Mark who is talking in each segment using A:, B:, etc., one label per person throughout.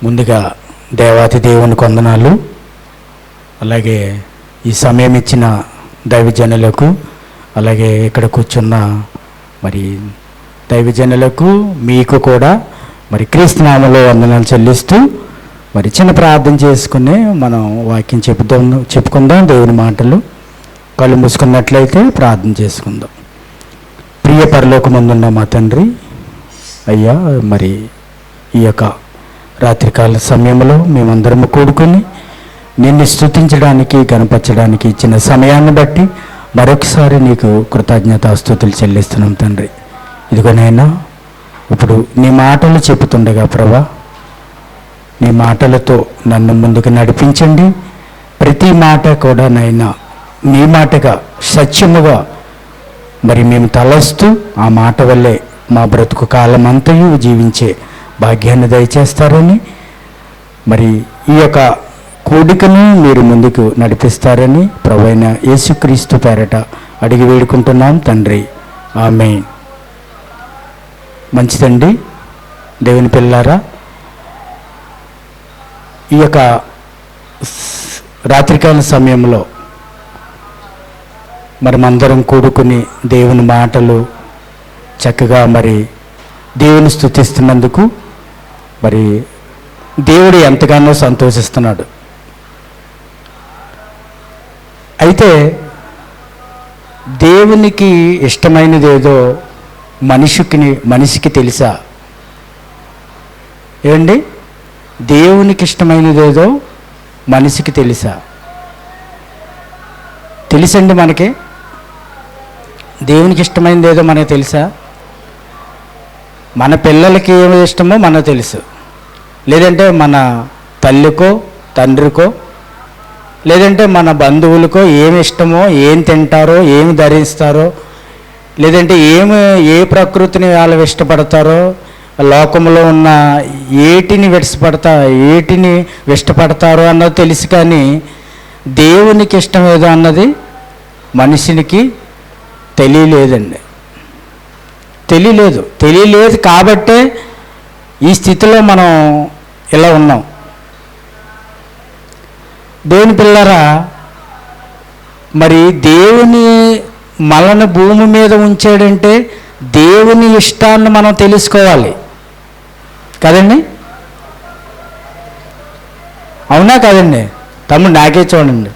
A: ముందుగా దేవాతి దేవుని వందనాలు. అలాగే ఈ సమయం ఇచ్చిన దైవజనులకు, అలాగే ఇక్కడ కూర్చున్న మరి దైవజనులకు, మీకు కూడా మరి క్రీస్తు నామములో వందనాలు చెల్లిస్తూ మరి చిన్న ప్రార్థన చేసుకుని మనం వాక్యం చెప్పుకుందాం. దేవుని మాటలు కళ్ళు మూసుకున్నట్లయితే ప్రార్థన చేసుకుందాం. ప్రియ పరలోకమందున్న మా తండ్రి, అయ్యా, మరి ఈ యొక్క రాత్రికాల సమయంలో మేమందరము కూడుకొని నిన్ను స్తుతించడానికి, గణపరచడానికి ఇచ్చిన సమయాన్ని బట్టి మరొకసారి నీకు కృతజ్ఞతాస్తుతులు చెల్లిస్తున్నాం తండ్రి. ఇదిగోనైనా ఇప్పుడు నీ మాటలు చెప్పుతుండగా ప్రభా, నీ మాటలతో నన్ను ముందుకు నడిపించండి. ప్రతి మాట కూడా నైనా నీ మాటగా సత్యముగా మరి మేము తలస్తూ ఆ మాట వల్లే మా బ్రతుకు కాలం అంతయు జీవించే భాగ్యాన్ని దయచేస్తారని, మరి ఈ యొక్క కూడికను మీరు ముందుకు నడిపిస్తారని ప్రభువైన యేసుక్రీస్తు పేరట అడిగి వేడుకుంటున్నాం తండ్రి, ఆమేన్. మంచిదండి దేవుని పిల్లారా, ఈ యొక్క రాత్రికాల సమయంలో మరి మందరం కూడుకుని దేవుని మాటలు చక్కగా మరి దేవుని స్తుతిస్తున్నందుకు మరి దేవుడు ఎంతగానో సంతోషిస్తున్నాడు. అయితే దేవునికి ఇష్టమైనది ఏదో మనిషికి తెలుసా? ఏమండి, దేవునికి ఇష్టమైనది ఏదో మనిషికి తెలుసా? తెలుసండి మనకి. దేవునికి ఇష్టమైనది ఏదో మనకు తెలుసా? మన పిల్లలకి ఏమి ఇష్టమో మనకు తెలుసు, లేదంటే మన తల్లికో తండ్రికో, లేదంటే మన బంధువులకో ఏమి ఇష్టమో, ఏం తింటారో, ఏమి ధరిస్తారో, లేదంటే ఏ ప్రకృతిని వాళ్ళు ఇష్టపడతారో, లోకంలో ఉన్న ఏటిని ఇష్టపడతారో అన్నది తెలుసు. కానీ దేవునికి ఇష్టం ఏదో అన్నది మనిషికి తెలియలేదండి. తెలియలేదు కాబట్టే ఈ స్థితిలో మనం ఇలా ఉన్నాం. దేవుని పిల్లరా, మరి దేవుని మనల్ని భూమి మీద ఉంచాడంటే దేవుని ఇష్టాన్ని మనం తెలుసుకోవాలి కదండి. అవునా కదండి తమ్ముడు? నాకే చూడండి,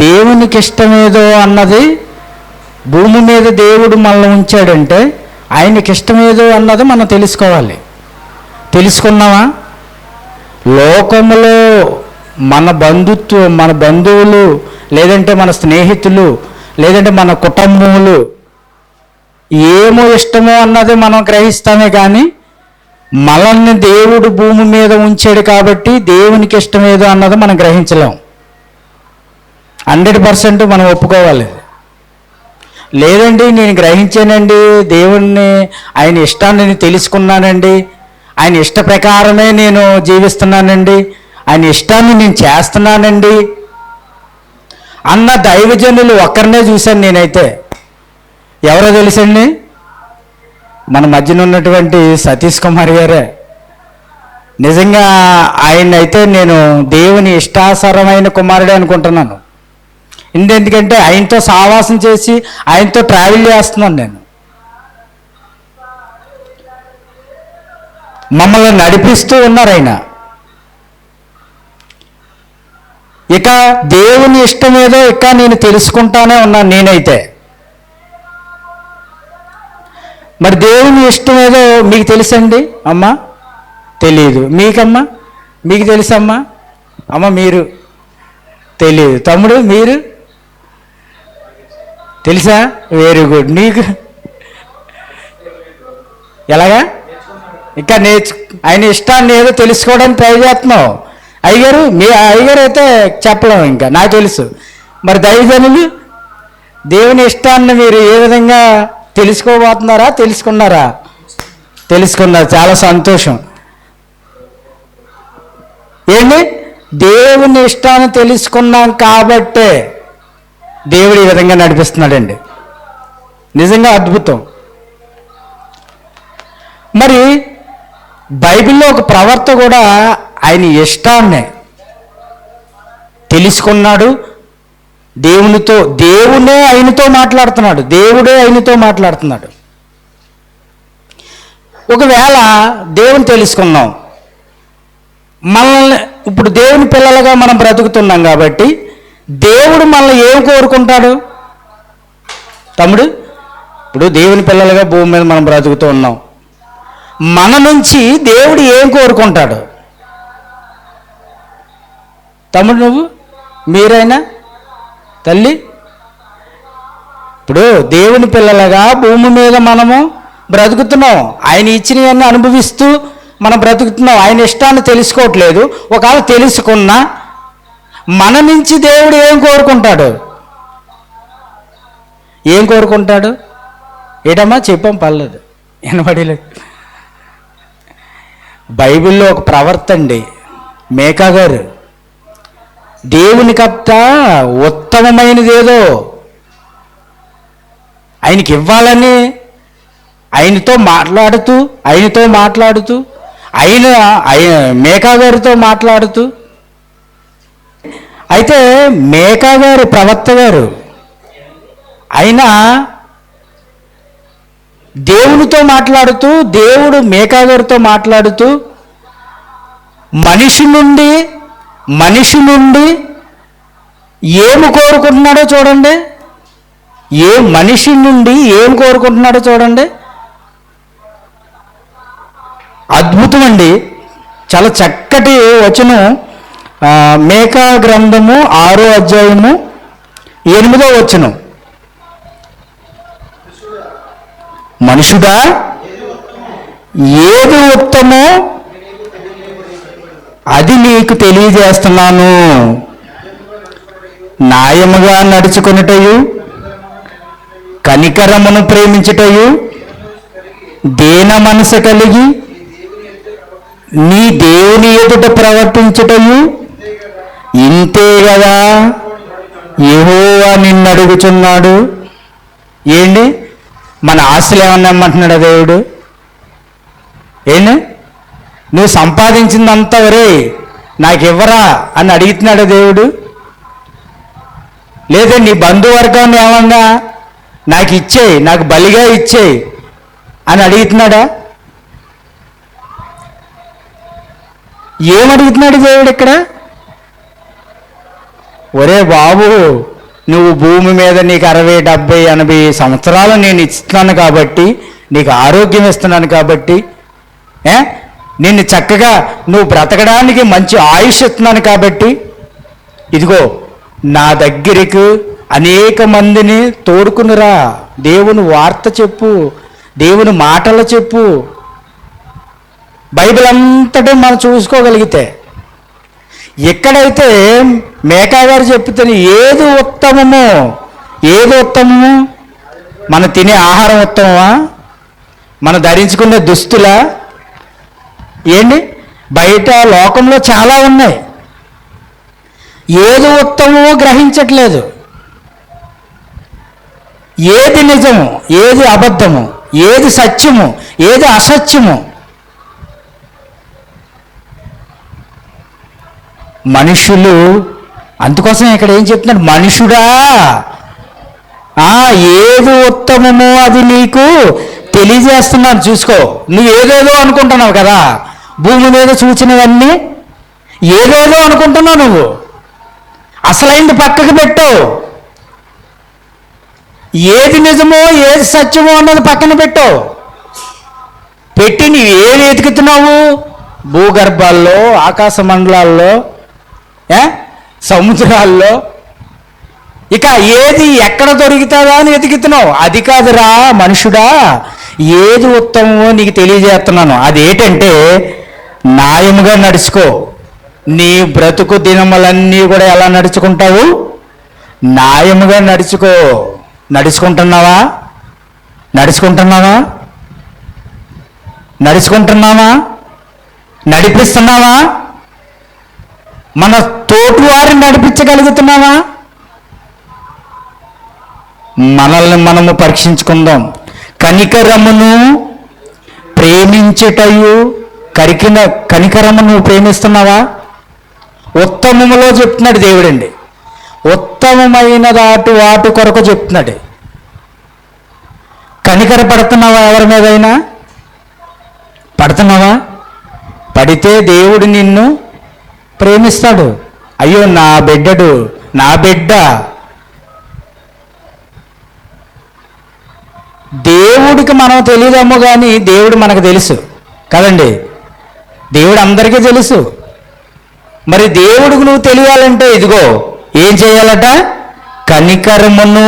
A: దేవునికి ఇష్టమేదో అన్నది భూమి మీద దేవుడు మనల్ని ఉంచాడంటే ఆయనకి ఇష్టమేదో అన్నది మనం తెలుసుకోవాలి. తెలుసుకున్నావా? లోకములో మన బంధువులు, లేదంటే మన స్నేహితులు, లేదంటే మన కుటుంబములు ఏమో ఇష్టమో అన్నది మనం గ్రహిస్తామే. కానీ మనల్ని దేవుడు భూమి మీద ఉంచాడు కాబట్టి దేవునికి ఇష్టమేదో అన్నది మనం గ్రహించలేం. 100% మనం ఒప్పుకోవాలి. లేదండి, నేను గ్రహించానండి, దేవుణ్ణి ఆయన ఇష్టాన్ని నేను తెలుసుకున్నానండి, ఆయన ఇష్ట ప్రకారమే నేను జీవిస్తున్నానండి, ఆయన ఇష్టాన్ని నేను చేస్తున్నానండి అన్న దైవజనులు ఒక్కరినే చూశాను నేనైతే. ఎవరో తెలుసండి? మన మధ్యన ఉన్నటువంటి సతీష్ కుమార్ గారే. నిజంగా ఆయన అయితే నేను దేవుని ఇష్టాసరమైన కుమారుడే అనుకుంటున్నాను. ఎందుకంటే ఆయనతో సావాసం చేసి ఆయనతో ట్రావెల్ చేస్తున్నాను నేను. మమ్మల్ని నడిపిస్తూ ఉన్నారు ఆయన. ఇక దేవుని ఇష్టమేదో నేను తెలుసుకుంటానే ఉన్నాను నేనైతే. మరి దేవుని ఇష్టమేదో మీకు తెలుసండి అమ్మా? తెలియదు. మీకమ్మా? మీకు తెలుసమ్మా? అమ్మ మీరు తెలియదు. తమ్ముడు మీరు తెలుసా? Very good. నీకు ఎలాగా? ఇంకా ఆయన ఇష్టాన్ని ఏదో తెలుసుకోవడానికి ట్రై చేస్తున్నావు. అయ్యగారు, మీ అయ్యగారు అయితే చెప్పలేము, ఇంకా నాకు తెలుసు. మరి దైవజనులు దేవుని ఇష్టాన్ని మీరు ఏ విధంగా తెలుసుకోబోతున్నారా? తెలుసుకున్నారు. చాలా సంతోషం. ఏంటి? దేవుని ఇష్టాన్ని తెలుసుకున్నాం కాబట్టే దేవుడు ఈ విధంగా నడిపిస్తున్నాడండి. నిజంగా అద్భుతం. మరి బైబిల్లో ఒక ప్రవర్త కూడా ఆయన ఇష్టాన్ని తెలుసుకున్నాడు. దేవుడే ఆయనతో మాట్లాడుతున్నాడు. ఒకవేళ దేవుని తెలుసుకున్నాం, మనల్ని ఇప్పుడు దేవుని పిల్లలుగా మనం బ్రతుకుతున్నాం కాబట్టి దేవుడు మనల్ని ఏం కోరుకుంటాడు తమ్ముడు? ఇప్పుడు దేవుని పిల్లలుగా భూమి మీద మనం బ్రతుకుతూ ఉన్నాం, మన నుంచి దేవుడు ఏం కోరుకుంటాడు తమ్ముడు? నువ్వు మీరైనా తల్లి, ఇప్పుడు దేవుని పిల్లలుగా భూమి మీద మనము బ్రతుకుతున్నాం, ఆయన ఇచ్చినవన్నీ అనుభవిస్తూ మనం బ్రతుకుతున్నాం, ఆయన ఇష్టాన్ని తెలుసుకోవట్లేదు. ఒకవేళ తెలుసుకున్నా మన నుంచి దేవుడు ఏం కోరుకుంటాడు? ఏటమ్మా చెప్పాం, పర్లేదు, వినపడలేదు. బైబిల్లో ఒక ప్రవర్త అండి, మేకా గారు, దేవునికప్త ఉత్తమమైనదేదో ఆయనకి ఇవ్వాలని ఆయనతో మాట్లాడుతూ ఆయన మేకా గారితో మాట్లాడుతూ, అయితే మేకా గారు ప్రవక్త గారు ఆయన దేవునితో మాట్లాడుతూ, దేవుడు మేకా గారితో మాట్లాడుతూ మనిషి నుండి ఏమి కోరుకుంటున్నాడో చూడండి. మనిషి నుండి ఏం కోరుకుంటున్నాడో చూడండి. అద్భుతం అండి, చాలా చక్కటి వచనం. మేకా గ్రంథము 6వ అధ్యాయము 8వ వచనం. మనుషుడా, ఏది ఉత్తమో అది నీకు తెలియజేస్తున్నాను. న్యాయముగా నడుచుకొనుటయు, కనికరమును ప్రేమించుటయు, దీన మనసు కలిగి నీ దేవుని ఎదుట ప్రవర్తించుటయు ఇంతే కదా యెహోవా నిన్ను అడుగుచున్నాడు. ఏంటి మన ఆశలు ఏమన్నా ఇమ్మంటున్నాడు దేవుడు? నువ్వు సంపాదించిందంతా ఒరే నాకు ఇవ్వరా అని అడుగుతున్నాడు దేవుడు? లేదా నీ బంధువర్గాన్ని ఏమన్నా నాకు ఇచ్చేయి, నాకు బలిగా ఇచ్చేయి అని అడుగుతున్నాడా? ఏమడుగుతున్నాడు దేవుడు ఇక్కడ? ఒరే బాబు, నువ్వు భూమి మీద నీకు 60, 70, 80 సంవత్సరాలు నేను ఇస్తున్నాను కాబట్టి, నీకు ఆరోగ్యం ఇస్తున్నాను కాబట్టి, నిన్ను చక్కగా నువ్వు బ్రతకడానికి మంచి ఆయుష్ ఇస్తున్నాను కాబట్టి, ఇదిగో నా దగ్గరికి అనేక మందిని తోడుకునిరా, దేవుని వార్త చెప్పు, దేవుని మాటలు చెప్పు. బైబిల్ అంతటా మనం చూసుకోగలిగితే, ఎక్కడైతే మేకా గారు చెప్తున్న ఏది ఉత్తమము, మనం తినే ఆహారం ఉత్తమమా, మనం ధరించుకునే దుస్తులా? బయట లోకంలో చాలా ఉన్నాయి, ఏది ఉత్తమమో గ్రహించట్లేదు. ఏది నిజము, ఏది అబద్ధము, ఏది సత్యము, ఏది అసత్యము. మనుషులు, అందుకోసం ఇక్కడ ఏం చెప్తున్నాడు? మనుషుడా, ఏది ఉత్తమమో అది నీకు తెలియజేస్తున్నాను, చూసుకో. నువ్వు ఏదేదో అనుకుంటున్నావు కదా, భూమి మీద చూసినవన్నీ ఏదేదో అనుకుంటున్నావు. నువ్వు అసలైంది పక్కకు పెట్టు. ఏది నిజమో ఏది సత్యమో అన్నది పక్కన పెట్టు. పెట్టి నువ్వు ఏది వెతుకుతున్నావు? భూగర్భాల్లో, ఆకాశ మండలాల్లో, సముద్రాల్లో, ఇక ఏది ఎక్కడ దొరుకుతుందా అని వెతుకుతున్నావు. అది కాదురా మనుషుడా, ఏది ఉత్తమమో నీకు తెలియజేస్తున్నాను. అదేంటంటే న్యాయముగా నడుచుకో. నీ బ్రతుకు దినములన్నీ కూడా ఎలా నడుచుకుంటావు? న్యాయముగా నడుచుకో. నడుచుకుంటున్నావా? నడిపిస్తున్నావా? మన తోటి వారిని నడిపించగలుగుతున్నావా? మనల్ని మనము పరీక్షించుకుందాం. కనికరమును ప్రేమించుటయు, కరికిన కనికరము నువ్వు ప్రేమిస్తున్నావా? ఉత్తమములో చెప్తున్నాడు దేవుడండి. ఉత్తమమైన వాటి కొరకు చెప్తున్నాడు. కనికర పడుతున్నావా? ఎవరి మీదైనా పడుతున్నావా? పడితే దేవుడు నిన్ను ప్రేమిస్తాడు. అయ్యో నా బిడ్డడు, నా బిడ్డ. దేవుడికి మనం తెలియదేమో కానీ దేవుడు మనకు తెలుసు కదండి. దేవుడు అందరికీ తెలుసు. మరి దేవుడికి నువ్వు తెలియాలంటే ఇదిగో ఏం చేయాలట? కనికరమును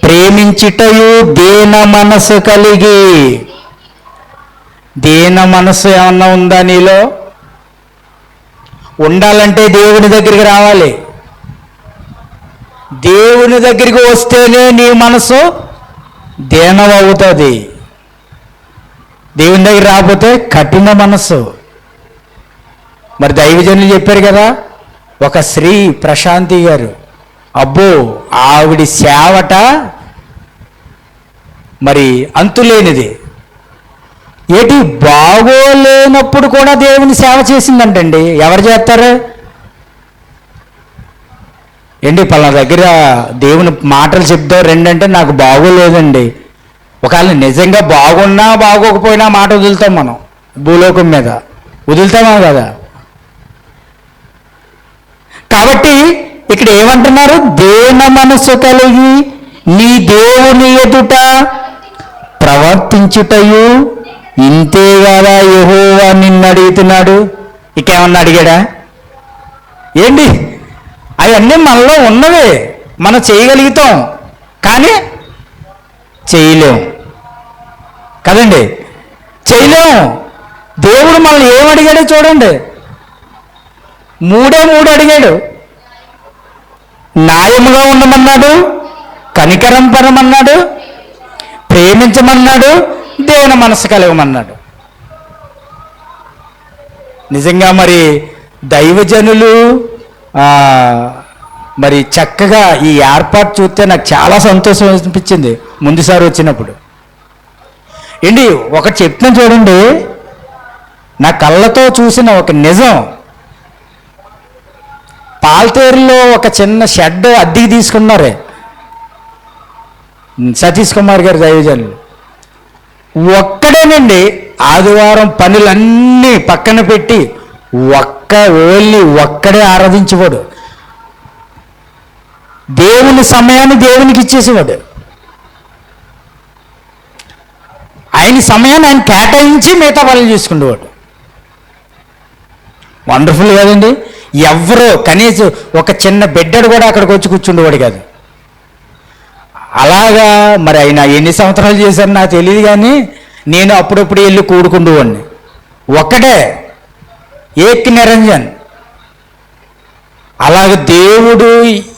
A: ప్రేమించుటయు దీన మనసు కలిగి. దీన మనసు ఏమన్నా ఉందా నీలో? ఉండాలంటే దేవుని దగ్గరికి రావాలి. దేవుని దగ్గరికి వస్తేనే నీ మనసు దీనం అవుతుంది. దేవుని దగ్గర రాకపోతే కఠిన మనసు. మరి దైవజనులు చెప్పారు కదా, ఒక స్త్రీ ప్రశాంతి గారు, అబ్బో ఆవిడి సేవట మరి అంతులేనిది. ఏటి బాగోలేనప్పుడు కూడా దేవుని సేవ చేసిందంటండి. ఎవరు చేస్తారు ఏంటి? పలానా దగ్గర దేవుని మాటలు చెప్తావు రెండంటే నాకు బాగోలేదండి. ఒకవేళ నిజంగా బాగున్నా బాగోకపోయినా మాట వదులుతాం మనం. భూలోకం మీద వదులుతామా కదా? కాబట్టి ఇక్కడ ఏమంటున్నారు? దీన మనసు కలిగి నీ దేవుని ఎదుట ప్రవర్తించుటయు ఇంతే కదా యెహోవా నిన్ను అడుగుతున్నాడు. ఇంకేమన్నా అడిగాడా ఏంటి? అవన్నీ మనలో ఉన్నవే, మనం చేయగలుగుతాం కానీ చేయలేం కదండి. చేయలేం. దేవుడు మనల్ని ఏమడిగాడో చూడండి. మూడే అడిగాడు. న్యాయముగా ఉండమన్నాడు, కనికరం పరమన్నాడు, ప్రేమించమన్నాడు, దేవుని మనసు కలగమన్నాడు. నిజంగా మరి దైవజనులు మరి చక్కగా ఈ ఏర్పాటు చూస్తే నాకు చాలా సంతోషం అనిపించింది ముందుసారి వచ్చినప్పుడు. ఏంటి ఒకటి చెప్తాను చూడండి, నా కళ్ళతో చూసిన ఒక నిజం. పాల్తేరులో ఒక చిన్న షెడ్ అద్దెకి తీసుకున్నారే సతీష్ కుమార్ గారు దైవజనులు. ఒక్కడేనండి ఆదివారం పనులన్నీ పక్కన పెట్టి ఓన్లీ ఒక్కడే ఆరాధించేవాడు. దేవుని సమయాన్ని దేవునికి ఇచ్చేసేవాడు. ఆయన సమయాన్ని ఆయన కేటాయించి మిగతా పనులు చేసుకునేవాడు. వండర్ఫుల్ కదండి. ఎవరో కనీసం ఒక చిన్న బిడ్డడు కూడా అక్కడికి వచ్చి కూర్చుండేవాడు కాదు. అలాగా మరి ఆయన ఎన్ని సంవత్సరాలు చేశారు నాకు తెలియదు కానీ నేను అప్పుడప్పుడు వెళ్ళి కూడుకుండేవాడిని. ఒక్కటే ఏక్ నిరంజన్. అలాగే దేవుడు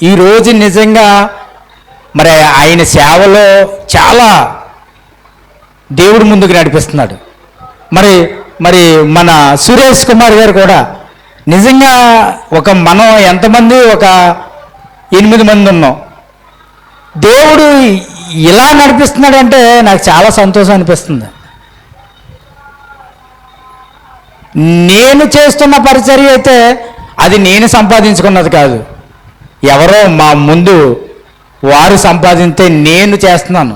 A: ఈరోజు నిజంగా మరి ఆయన సేవలో చాలా దేవుడు ముందుకు నడిపిస్తున్నాడు. మరి మరి మన సురేష్ కుమార్ గారు కూడా నిజంగా మనం ఎంతమంది, ఒక 8 మంది ఉన్నాం. దేవుడు ఇలా నడిపిస్తున్నాడంటే నాకు చాలా సంతోషం అనిపిస్తుంది. నేను చేస్తున్న పరిచర్య అయితే అది నేను సంపాదించుకున్నది కాదు, ఎవరో మా ముందు వారు సంపాదింస్తే నేను చేస్తున్నాను,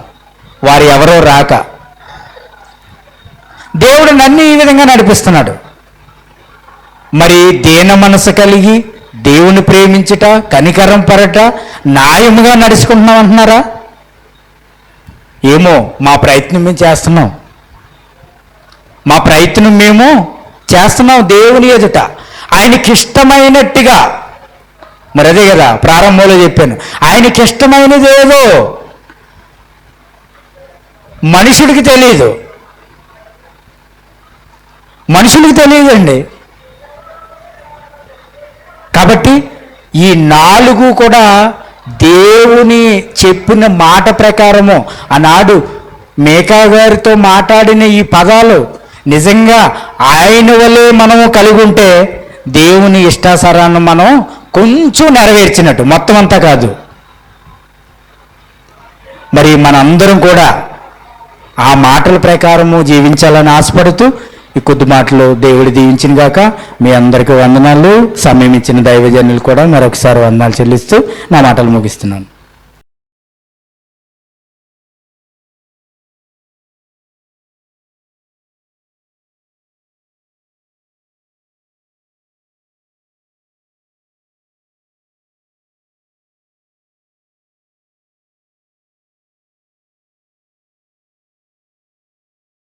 A: వారు ఎవరో రాక. దేవుడు నన్ను ఈ విధంగా నడిపిస్తున్నాడు. మరి దీన మనసు కలిగి దేవుని ప్రేమించుట, కనికరం పరట, న్యాయముగా నడుచుకుంటున్నాం అంటున్నారా? ఏమో మా ప్రయత్నం మేము చేస్తున్నాం. మా ప్రయత్నం మేము చేస్తున్నాం దేవుని ఎదుట ఆయనకి ఇష్టమైనట్టుగా. మరి అదే కదా ప్రారంభంలో చెప్పాను, ఆయనకి ఇష్టమైనది ఏదో మనుషుడికి తెలియదు. మనుషులకి తెలియదండి. కాబట్టి ఈ 4 కూడా దేవుని చెప్పిన మాట ప్రకారము ఆనాడు మేకా గారితో మాట్లాడిన ఈ పదాలు నిజంగా ఆయన వల్లే మనము కలిగి ఉంటే దేవుని ఇష్టాసారాన్ని మనం కొంచెం నెరవేర్చినట్టు, మొత్తం అంతా కాదు. మరి మనందరం కూడా ఆ మాటల ప్రకారము జీవించాలని ఆశపడుతూ ఈ కొద్ది మాటలు దేవుడు దీవించిన గాక. మీ అందరికీ వందనాలు. సమయం ఇచ్చిన దైవజనులు కూడా మరొకసారి వందనాలు చెల్లిస్తూ నా మాటలు ముగిస్తున్నాను.